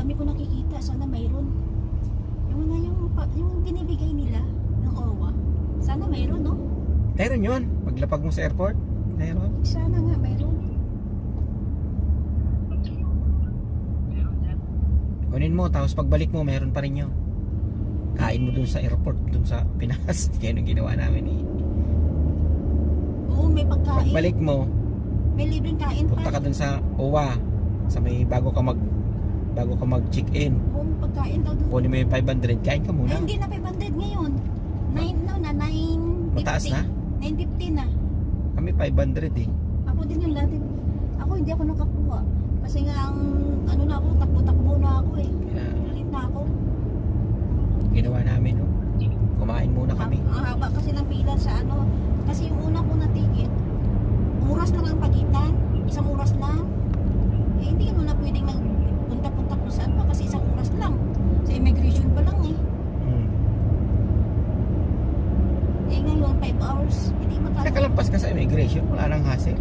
dami ko nakikita. Sana mayroon. Yung binibigay nila ng OWA. Sana mayroon, no? Meron yun. Paglapag mo sa airport, meron. Sana nga mayroon. Kunin mo, tapos pagbalik mo, meron pa rin yun. Kain mo dun sa airport, dun sa Pinas. Yan ang ginawa namin eh. Oo, may pagkain. Pagbalik mo, May libreng kain punta ka pa. dun sa OWA. Sa may bago ka mag-check-in. Oo, may pagkain daw doon. Kunin mo yung 500, kain ka Ay, muna. hindi na 500 ngayon. 950. Mataas na? 950 na. Kami 500 eh. Ako din yung dati. Ako hindi ako nakakuha. Kasi nga ang ano na ako, takbo-takbo na ako eh. Kaya Galit na ako. ginawa namin, no? Kumain muna kami. Ang haba kasi ng pila sa ano. Kasi yung una ko na ticket, oras lang ang pagitan. Isang oras lang. Eh hindi mo na pwedeng magpunta-punta kung saan pa kasi isang oras lang. Sa immigration pa lang eh. Hmm. Eh ngayon 5 hours. Hindi makala. Nakalampas ka sa immigration, wala nang hassle.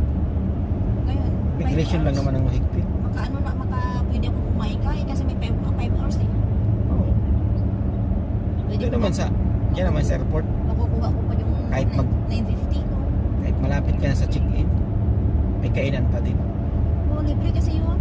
Ngayon, 5 Immigration lang hours. naman ang mahigpit. Pwede akong kumain ka eh, kasi may 5 hours eh. Oo. Pwede Doon naman sa, yan naman sa airport, makukuha ko pa yung Kahit mag- 950 ko. kahit malapit ka na sa check-in, may kainan pa din. Oo, libre kasi yun.